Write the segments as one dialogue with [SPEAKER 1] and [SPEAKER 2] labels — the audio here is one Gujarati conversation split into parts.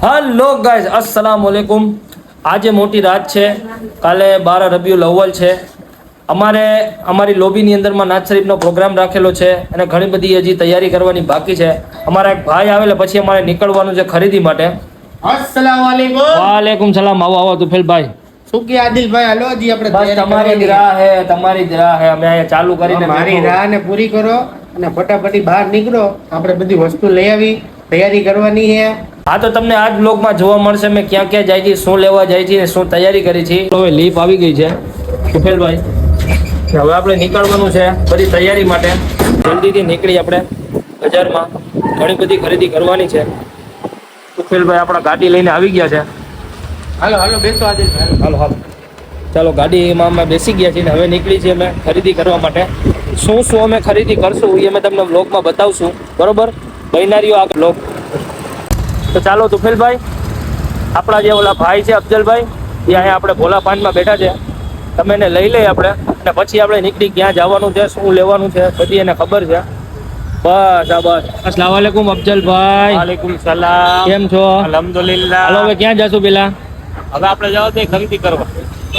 [SPEAKER 1] Hello guys, અસ્સલામ વાલેકુમ. આજે મોટી રાત છે, કાલે 12 રબીઉલ અવ્વલ છે. અમારી લોબીની અંદરમાં નાત શરીફનો પ્રોગ્રામ રાખેલો છે અને ઘણી બધી હજી તૈયારી કરવાની બાકી છે. અમારા એક ભાઈ આવેલા પછી અમારે નીકળવાનું છે ખરીદી માટે.
[SPEAKER 2] અસ્સલામ વાલેકુમ.
[SPEAKER 1] વાલેકુમ સલામ. આવો તુફેલભાઈ.
[SPEAKER 2] શું કે આદિલભાઈ, હાલો હજી આપણે
[SPEAKER 1] તમારી જ રાહ હે, તમારી જ રાહ હે. અમે અહીંયા ચાલુ કરીને
[SPEAKER 2] મારી રાહને પૂરી કરો અને ફટાફટી બહાર નીકળો. આપણે બધી વસ્તુ લઈ આવી, તૈયારી કરવાની છે.
[SPEAKER 1] હા, તો તમને આ જ બ્લોગમાં જોવા મળશે મેં ક્યાં ક્યાં જાય છે, શું લેવા જાય છે, શું તૈયારી કરી છે. હવે લીફ આવી ગઈ છે તુફેલભાઈ. હવે આપણે નીકળવાનું છે બધી તૈયારી માટે. જલ્દીથી નીકળી આપણે બજારમાં. ઘણી બધી ખરીદી કરવાની છે. તુફેલભાઈ આપણા ગાડી લઈને આવી ગયા છે.
[SPEAKER 2] હાલો હાલો બેસો આદિલભાઈ.
[SPEAKER 1] હાલો હાલો, ચાલો ગાડીમાં અમે બેસી ગયા છીએ. હવે નીકળી છીએ અમે ખરીદી કરવા માટે. શું શું અમે ખરીદી કરશું એ અમે તમને બ્લોગમાં બતાવશું, બરોબર? બહેનારીઓ આ બ્લોગ. તો ચાલો તુફેલભાઈ, આપણા જે ઓલા ભાઈ છે અફજલભાઈ, એ અહીંયા આપણે ભોલા પાનમાં બેઠા છે. તમે એને લઈ લઈએ આપણે, અને પછી આપણે નીકળી ક્યાં જવાનું છે, શું લેવાનું છે, બધી એને ખબર છે. બસ આ બસ. અસ્સલામ વાલેકુમ અફજલભાઈ.
[SPEAKER 2] વાલેકુમ સલામ.
[SPEAKER 1] કેમ છો?
[SPEAKER 2] અલ્હમ્દુલિલ્લાહ.
[SPEAKER 1] હાલો, હવે ક્યાં જશું પેલા?
[SPEAKER 2] હવે આપણે જાવ તો ખરીદી કરવા.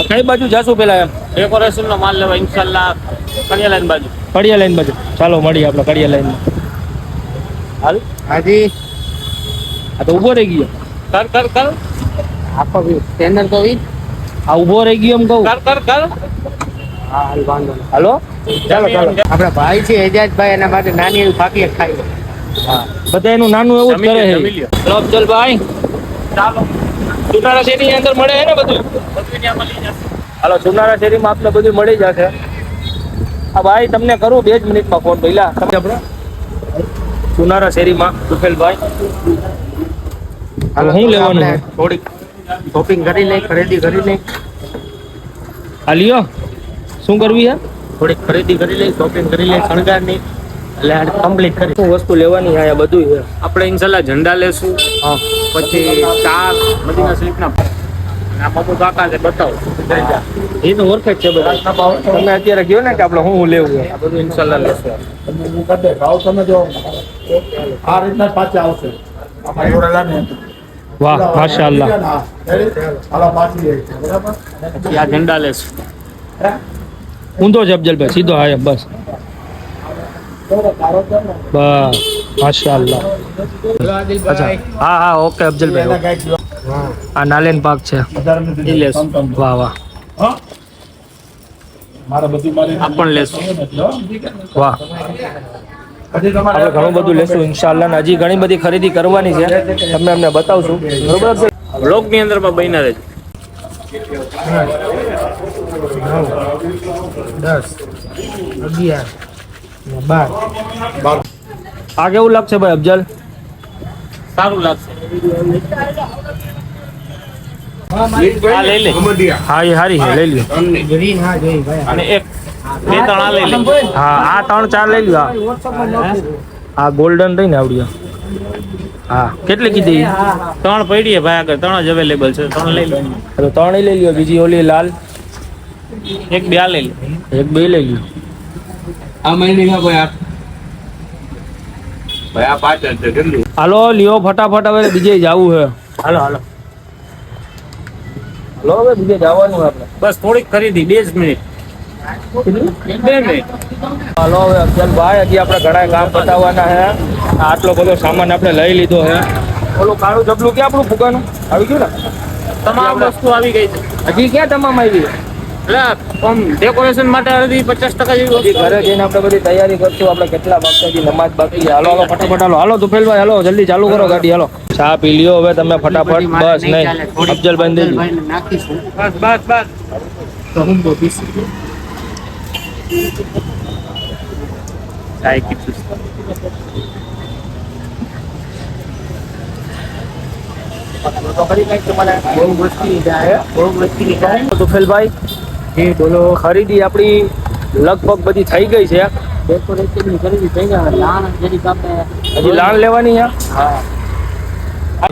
[SPEAKER 1] કઈ બાજુ જશું પેલા? એમ
[SPEAKER 2] ડેકોરેશન નો માલ લેવા ઇન્શાલ્લાહ કડિયા લાઈન બાજુ.
[SPEAKER 1] કડિયા લાઈન બાજુ. ચાલો મળીએ આપણે કડિયા લાઈનમાં. હાલ.
[SPEAKER 2] હાજી.
[SPEAKER 1] આ તો ઊભો રહી ગયો.
[SPEAKER 2] કર કર કર. આખો સ્ટેન્ડર તો ઈ.
[SPEAKER 1] આ ઊભો રહી ગયો એમ કહું.
[SPEAKER 2] કર કર કર.
[SPEAKER 1] હા, હાલ વાંધો નહીં. હાલો, ચાલો ચાલો.
[SPEAKER 2] આપણા ભાઈ છે એજાજભાઈ, એના માટે નાની એવી ફાકી ખાઈ.
[SPEAKER 1] હા, બધા એનું નાનું એવું જ કરે છે. ચલો અફજલભાઈ,
[SPEAKER 2] ચાલો.
[SPEAKER 1] સુનારા શેરીની અંદર મળે છે ને બધું?
[SPEAKER 2] ત્યાં મળી જશે.
[SPEAKER 1] હાલો, સુનારા શેરીમાં આપને બધું મળી જશે. હા ભાઈ, તમને કરું 2 જ મિનિટમાં ફોન. પહેલા તમે આપણે સુનારા શેરીમાં તુફેલભાઈ. હાલો, શું લેવાનું છે?
[SPEAKER 2] થોડીક શોપિંગ કરી લઈ, ખરીદી કરી લઈ.
[SPEAKER 1] આ લ્યો, શું કરવી છે?
[SPEAKER 2] થોડીક ખરીદી કરી લઈ, શોપિંગ કરી લઈ, શણગારની એટલે કમ્પ્લીટ કરી.
[SPEAKER 1] શું વસ્તુ લેવાની છે? બધું છે
[SPEAKER 2] આપણે ઇન્શાલ્લાહ ઝંડા લેશું.
[SPEAKER 1] હા,
[SPEAKER 2] પછી ચાર મદીના શરીફના આ મમ્મુ કાકા છે, બતાવો.
[SPEAKER 1] એ તો ઓળખે જ છે બધા. તમે અત્યારે કહો ને કે આપણે શું લેવું છે,
[SPEAKER 2] આ બધું ઇન્શાલ્લાહ લેશું.
[SPEAKER 3] આ રીતના પાછા આવશે.
[SPEAKER 1] વાહ, માશાઅલ્લાહ.
[SPEAKER 2] પછી આ ઝંડા લેશું.
[SPEAKER 1] ઊંધો છે અફજલભાઈ, સીધો. હા, બસ બસ, માશાઅલ્લાહ. અચ્છા, હા હા, ઓકે અફજલભાઈ. આ નાલેન પાક છે. વાહ વાહ,
[SPEAKER 2] આ પણ લેશું.
[SPEAKER 1] વાહ. આપણે ઘણું બધું લેશું ઇન્શાઅલ્લાહ. ને હજી ઘણી બધી ખરીદી કરવાની છે, તમને અમને બતાવશું, બરોબર?
[SPEAKER 2] બ્લોગ ની અંદર માં બન્યા રહેજો.
[SPEAKER 3] 10, 11, 12.
[SPEAKER 1] આ કેવું લાગશે ભાઈ અફજલ?
[SPEAKER 2] સારું લાગશે. આ લઈ લે.
[SPEAKER 1] હા, એ હારી છે, લઈ લ્યો.
[SPEAKER 3] ગ્રીન, હા જોઈ ભાઈ.
[SPEAKER 2] અને એક બે ત્રણ આ લઈ લે.
[SPEAKER 1] હા, આ 3-4 લઈ લ્યો. આ ગોલ્ડન રહી ને આવડી. હા, કેટલી કીધી?
[SPEAKER 2] 3 પડી ભાઈ, આગળ 3 જ અવેલેબલ છે. 3 લઈ લો.
[SPEAKER 1] તો 3 લઈ લ્યો. બીજી ઓલી લાલ
[SPEAKER 2] એક બે આ લઈ લે.
[SPEAKER 1] 1-2 લઈ લ્યો.
[SPEAKER 2] આ મહિને ભાઈ આ પાછળ છે કેટલું.
[SPEAKER 1] હાલો લ્યો ફટાફટ, હવે બીજે જવું છે.
[SPEAKER 2] હાલો હાલો
[SPEAKER 1] હાલો, હવે બીજે જવાનું છે આપણે.
[SPEAKER 2] બસ થોડીક ખરીદી 2 મિનિટ. 2 મિનિટ.
[SPEAKER 1] હાલો હવે અફજલભાઈ, હજી આપણે ઘણા કામ પતાવવાના છે. આટલો બધો સામાન આપણે લઈ લીધો છે. ઓલું કાળું જબલું ક્યાં આપણું ફુગાનું આવી ગયું ને?
[SPEAKER 2] તમામ વસ્તુ આવી ગઈ છે.
[SPEAKER 1] હજી ક્યાં તમામ આવી?
[SPEAKER 2] એટલે આમ ડેકોરેશન માટે હજી 50% જેવી
[SPEAKER 1] હજી
[SPEAKER 2] વસ્તુ
[SPEAKER 1] ઘરે જઈને આપણે બધી તૈયારી કરશું. આપણે કેટલા બાકી હજી નમાજ બાકી છે. હાલો હાલો ફટાફટ. હાલો હાલો તુફેલભાઈ, હાલો જલ્દી ચાલુ કરો ગાડી. હાલો, ચા પી લ્યો હવે તમે ફટાફટ. બસ નહીં, અફજલભાઈ દેજો.
[SPEAKER 2] નાખીશું. બસ બસ બસ. તો હું તો પીસ ચાય કીધું.
[SPEAKER 1] તુફેલભાઈ, બોલો. ખરીદી આપણી લગભગ બધી થઈ ગઈ છે.
[SPEAKER 2] ડેકોરેશનની ખરીદી થઈ ગઈ. લાણ જરીક આપણે
[SPEAKER 1] હજી લાણ લેવાની છે.
[SPEAKER 2] હા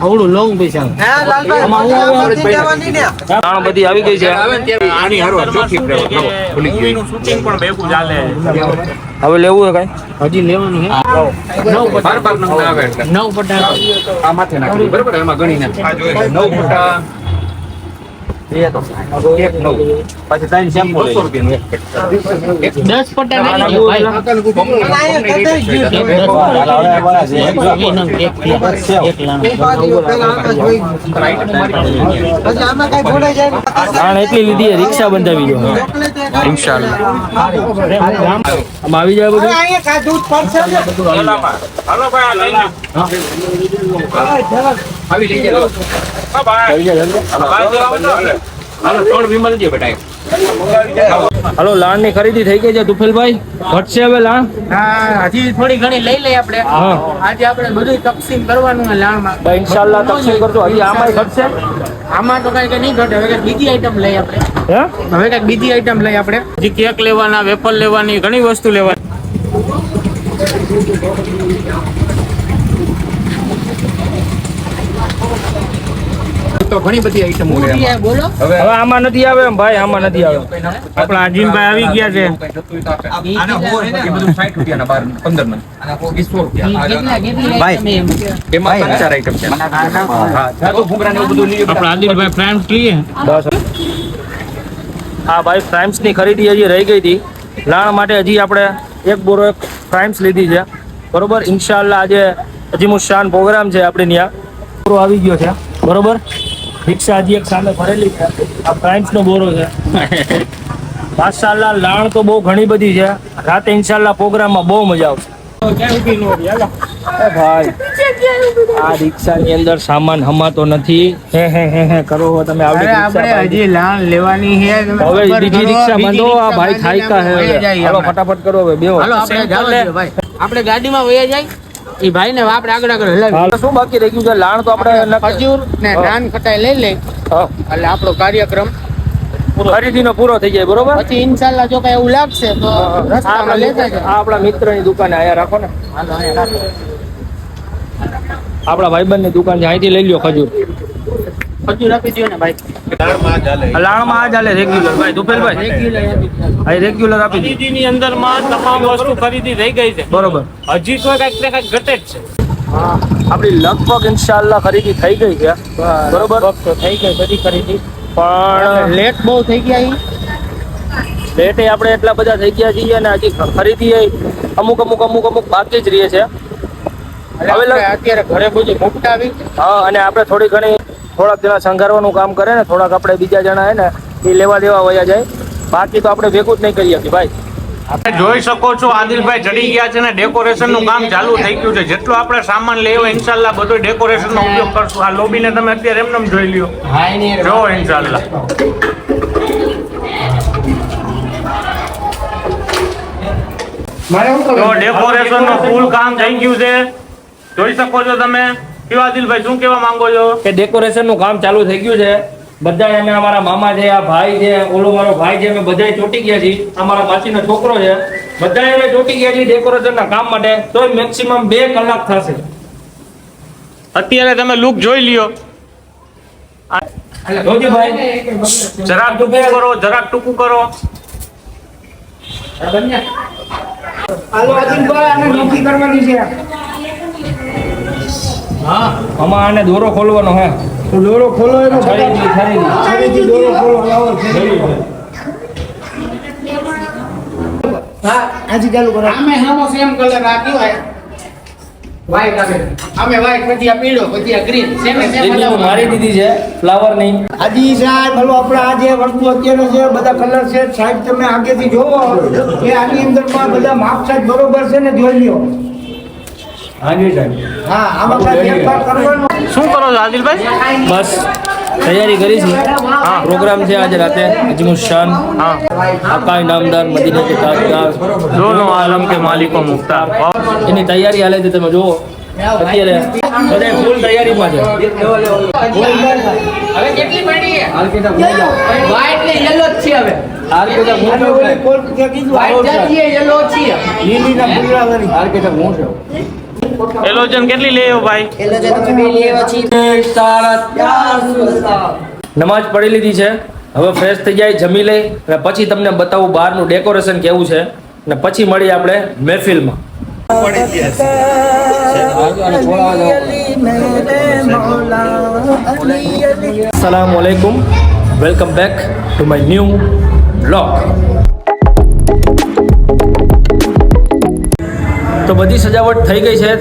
[SPEAKER 3] આવડું લોંગ પૈસા
[SPEAKER 1] દાણ બધી આવી ગઈ છે. હવે લેવું છે કઈ?
[SPEAKER 3] હજી લેવાનું છે 9 પટા
[SPEAKER 1] પછી ત્રણ શેમ્પુ
[SPEAKER 3] 10 પટા નાખી દો ભાઈ.
[SPEAKER 1] દાણ એટલી લીધી રિક્ષા બંધાવી દો. આમાં આવી જાય બધું. હાલો, લાણ ની ખરીદી થઈ ગઈ છે તુફેલભાઈ. ઘટશે હવે લાણ?
[SPEAKER 2] હા, હજી થોડી ઘણી લઈ લઈએ આપણે.
[SPEAKER 1] હા.
[SPEAKER 2] આજે આપણે બધું તકસીમ કરવાનું છે લાણમાં.
[SPEAKER 1] ભાઈ ઇન્શાલ્લાહ તકસીમ કરજો. હજી આમાંય ઘટશે?
[SPEAKER 2] આમાં તો કઈ નહીં ઘટે. હવે કઈક બીજી આઈટમ લઈ આપણે.
[SPEAKER 1] હે?
[SPEAKER 2] હવે કઈક બીજી આઈટમ લઈ આપણે. હજી કેક લેવાના, વેફર લેવાની, ઘણી વસ્તુ લેવાની. તો ઘણી બધી આઈટમ બોલો.
[SPEAKER 1] હવે આમાં નથી આવે એમ ભાઈ, આમાં નથી આવે.
[SPEAKER 3] આપણા અજીમભાઈ આવી ગયા છે. આપણા આદિલભાઈ ફ્રેન્ડ્સ લઈએ.
[SPEAKER 1] બસ. હા ભાઈ, ફ્રાઇમ્સ ની ખરીદી હજી રહી ગઈ હતી. લાણ માટે હજી આપણે એક બોરો એક ફ્રાઇમ્સ લીધી છે. બરોબર, ઇન્શાલ્લાહ આજે અજીમુશ શાન પ્રોગ્રામ છે આપણે ત્યાં. બોરો આવી ગયો છે. બરોબર, રિક્ષા હજી એક સામે ભરેલી છે. આ ફ્રાઇમ્સ નો બોરો છે. માશાલ્લાહ, લાણ તો બહુ ઘણી બધી છે. રાતે ઇન્શાલ્લાહ પ્રોગ્રામમાં બહુ મજા આવશે. ભાઈ, આ રિક્ષાની અંદર સામાન હમાતો નથી. હે કરો તમે.
[SPEAKER 2] અરે આપણે હજી લાણ લેવાની છે.
[SPEAKER 1] હવે બીજી રિક્ષા બંધો. આ ભાઈ થાયકા હે. હાલો ફટાફટ કરો હવે. બેહો.
[SPEAKER 2] હાલો આપણે જાઓ છો ભાઈ. આપણે ગાડીમાં વયા જાય. એ ભાઈ ને આપણે આગળ હલાવી.
[SPEAKER 1] હાલ શું બાકી રહી ગયું છે? લાણ તો આપણે
[SPEAKER 2] ખજૂર ને નાન ખટાઈ લઈ લે એટલે આપણો કાર્યક્રમ
[SPEAKER 1] ખરીદીનો પૂરો થઈ જાય. બરોબર,
[SPEAKER 2] પછી ઇન્શાલ્લાહ જો કઈ એવું લાગશે તો રસ્તામાં લેતા જાય.
[SPEAKER 1] આ આપણા મિત્રની દુકાને આયા રાખો ને. આપણા ભાઈબંધની દુકાન છે, અહીંથી લઈ લ્યો ખજૂર.
[SPEAKER 2] ખજૂર આપી દો ને ભાઈ.
[SPEAKER 1] લાણમાં આ ચાલે રેગ્યુલર ભાઈ. દુફેલભાઈ અહીં રેગ્યુલર આપી દો.
[SPEAKER 3] ખરીદીની અંદરમાં તમામ વસ્તુ ખરીદી થઈ ગઈ છે.
[SPEAKER 1] બરોબર,
[SPEAKER 3] હજી તો કંઈક ને કંઈક ઘટે જ છે.
[SPEAKER 1] આપણી લગભગ ઇન્શાલ્લાહ ખરીદી થઈ ગઈ છે. બરોબર,
[SPEAKER 2] થઈ ગઈ બધી ખરીદી.
[SPEAKER 1] પણ
[SPEAKER 2] લેટ બહુ થઈ ગયા.
[SPEAKER 1] લેટે આપણે એટલા બધા થઈ ગયા છીએ અને હજી ખરીદી અમુક બાકી જ રહે છે.
[SPEAKER 2] હવે અત્યારે ઘરે બધું મુકટાવી.
[SPEAKER 1] હા, અને આપણે થોડાક જણા સંઘારવાનું કામ કરે ને, થોડાક આપણે બીજા જણા હે ને એ લેવા દેવા વયા જાય. બાકી તો આપણે ભેગું જ નહીં કરી શકીએ ભાઈ.
[SPEAKER 3] આપણે જોઈ શકો છો આદિલભાઈ ચડી ગયા છે ને ડેકોરેશન નું કામ ચાલુ થઈ ગયું છે. જેટલો આપણે સામાન લેવો ઇન્શાલ્લાહ બધો ડેકોરેશન નો ઉપયોગ કરશું. આ લોબીને તમે અત્યારે એમને જોઈ લ્યો. જો ઇન્શાલ્લાહ તો ડેકોરેશન નું ફૂલ કામ થઈ ગયું છે. જોઈ શકો છો તમે. કેવા આદિલભાઈ શું કહેવા માંગો છો?
[SPEAKER 1] કે ડેકોરેશન નું કામ ચાલુ થઈ ગયું છે. બધા અમે અમારા મામા છે, આ ભાઈ છે, ઓલો મારો ભાઈ છે, અમે બધા ચોટી ગયા છીએ. અમારા માસીનો છોકરો છે, બધા અમે ચોટી ગયા છીએ ડેકોરેશન ના કામ માટે. તો મેક્સિમમ 2 કલાક થશે.
[SPEAKER 3] અત્યારે તમે લુક જોઈ લ્યો.
[SPEAKER 1] જોજી ભાઈ,
[SPEAKER 3] જરાક ટૂંકું કરો, જરાક ટૂંકું કરો.
[SPEAKER 1] આમાં આને દોરો ખોલવાનો હે.
[SPEAKER 2] દોરો ખોલો એનો
[SPEAKER 1] ખરીદી
[SPEAKER 2] દોરો ખોલો. હા, આજે ચાલુ કરો. આમે હામો સેમ કલર રાખ્યો હોય. વ્હાઈટ આવે. આમે વ્હાઈટ પછી આ પીળો પછી આ ગ્રીન. સેમ
[SPEAKER 1] મારી દીધી છે ફ્લાવર નહીં.
[SPEAKER 4] હાજી સાહેબ, ભલો આપણે આ જે વસ્તુ અત્યારે છે બધા કલર છે સાહેબ, તમે આગળથી જોવો કે આની અંદરમાં બધા માપ સાહેબ બરોબર છે ને, જોઈ લ્યો.
[SPEAKER 1] હાજી સાહેબ.
[SPEAKER 4] હા, આમાં કાંઈ ફેરફાર કરવાનો.
[SPEAKER 3] શું કરો છો આદિલભાઈ?
[SPEAKER 1] બસ તૈયારી કરી છે. હા, પ્રોગ્રામ છે આજે રાતે. અજીમુશ શાન,
[SPEAKER 3] હા,
[SPEAKER 1] આકાઈ નામદાર, મદીના કે તાજદાર,
[SPEAKER 3] દોનો આલમ કે માલિકો મુખ્તાર.
[SPEAKER 1] એની તૈયારી હાલે છે. તમે જુઓ અત્યારે બધા ફૂલ તૈયારીમાં છે.
[SPEAKER 2] હવે કેટલી પડી છે વ્હાઈટ ને યલો જ છે હવે
[SPEAKER 4] અને ઓલી કોલ કે કીધું
[SPEAKER 2] વ્હાઈટ જાતીય યલો છે
[SPEAKER 4] લીલીના ફૂલડાવાળી.
[SPEAKER 3] એલોજન કેટલી લેવો ભાઈ?
[SPEAKER 1] નમાજ પડી લીધી છે, હવે ફ્રેશ થઈ જાય, જમી લઈ અને પછી તમને બતાવું બહારનું ડેકોરેશન કેવું છે અને પછી મળીએ આપણે મહેફિલમાં. અસલામ વાલેકુમ, welcome back to my new blog. તો બધી સજાવટ થઈ ગઈ છે,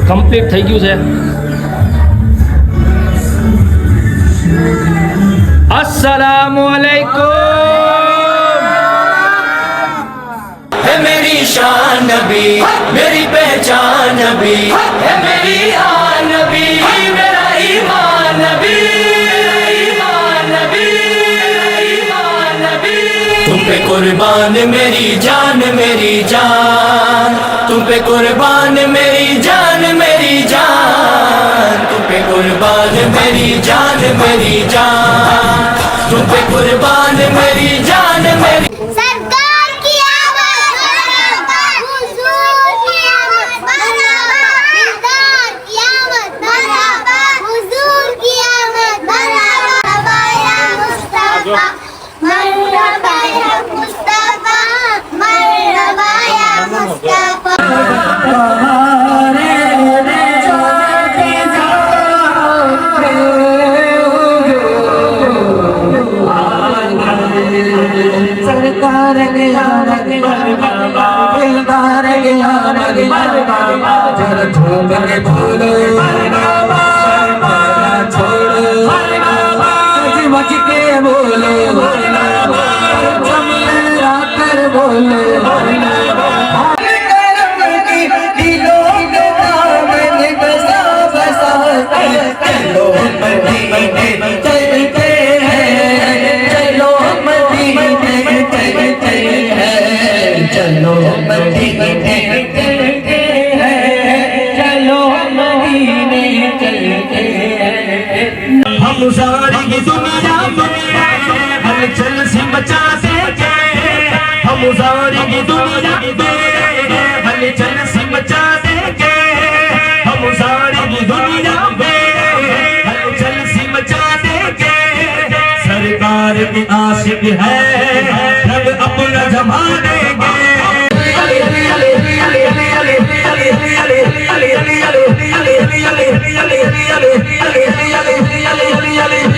[SPEAKER 1] કમ્પ્લીટ થઈ ગયું છે. अस्सलामु अलैकुम.
[SPEAKER 5] है मेरी शान नबी, मेरी पहचान नबी, है मेरी आन नबी, मेरा ईमान नबी, ईमान नबी, ईमान नबी. तुम पे कुर्बान मेरी जान, मेरी जान. तुम पे कुर्बान मेरी जान, मेरी जान. तुम पे कुर्बान मेरी जान, मेरी जान. तुम पे कुर्बान मेरी जान, मेरी.
[SPEAKER 6] सरकार की आवाज़ बराबर, हुजूर की आवाज़ बराबर, सरकार की आवाज़ बराबर, हुजूर की आवाज़ बराबर. मरहबा मुस्तफा, मरहबा या मुस्तफा, मरहबा या मुस्तफा.
[SPEAKER 5] हम सारी दुनिया में हलचल से बचा देंगे. हम सारी दुनिया में हलचल से बचा देंगे. हम सारी दुनिया में हलचल से बचा देंगे. सरकार के आशिक है सब अपना जमा देंगे.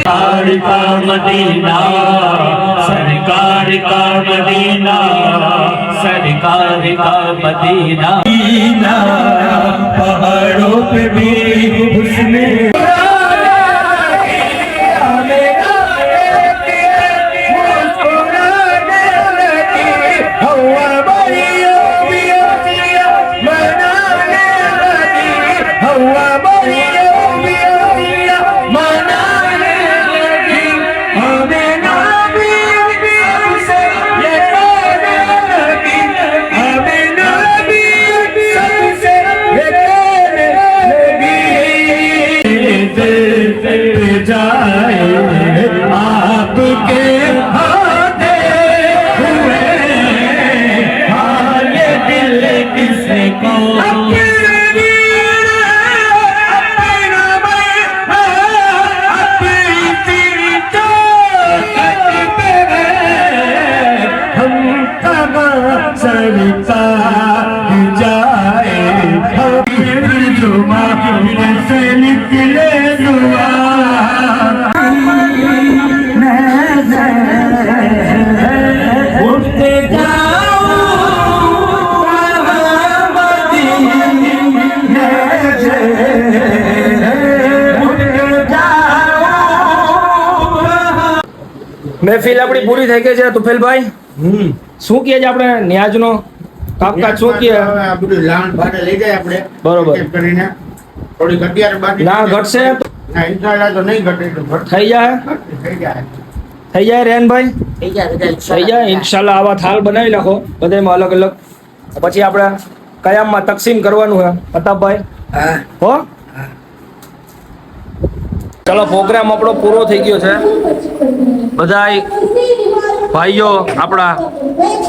[SPEAKER 5] सरकार का मदीना, सरकार का मदीना, सरकार का मदीना. पहाड़ों पे भी हुस्न
[SPEAKER 1] મહેફિલ આપણી પૂરી થઈ ગઈ છે. તુફેલભાઈ શું કહે છે આપણે ન્યાજનો કામકાજ શું કહે?
[SPEAKER 2] હવે આ બધું લાણ ભાડે લઈ જાય આપણે
[SPEAKER 1] બરોબર.
[SPEAKER 2] એક કરીને થોડી ઘટિયાર બાકી
[SPEAKER 1] ના ઘટશે તો
[SPEAKER 2] ના ઇન્શાલ્લાહ તો નહીં ઘટે તો ઘટશે.
[SPEAKER 1] થઈ જાય,
[SPEAKER 2] થઈ જાય
[SPEAKER 1] થઈ જાય રેનભાઈ, થઈ જાય ઇન્શાલ્લાહ. આવા થાળ બનાવી નાખો બધામાં અલગ અલગ, પછી આપણે કયામમાં તકસીમ કરવાનું છે. પ્રતાપભાઈ હો ચલો પ્રોગ્રામ આપણો પૂરો થઈ ગયો છે બધાય ભાઈઓ આપણા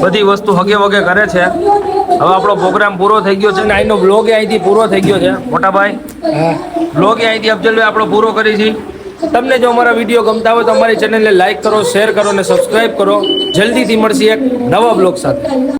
[SPEAKER 1] બધી વસ્તુ હગે વગે કરે છે હવે આપણો પ્રોગ્રામ પૂરો થઈ ગયો છે ને અહીંનો બ્લોગ અહીંથી પૂરો થઈ ગયો છે મોટા ભાઈ બ્લોગ અહીંથી અફજલભાઈ આપણો પૂરો કરી છે તમને જો અમારા વિડીયો ગમતા હોય તો અમારી ચેનલને લાઈક કરો શેર કરો અને સબસ્ક્રાઇબ કરો જલ્દીથી મળશે એક નવા બ્લોગ સાથે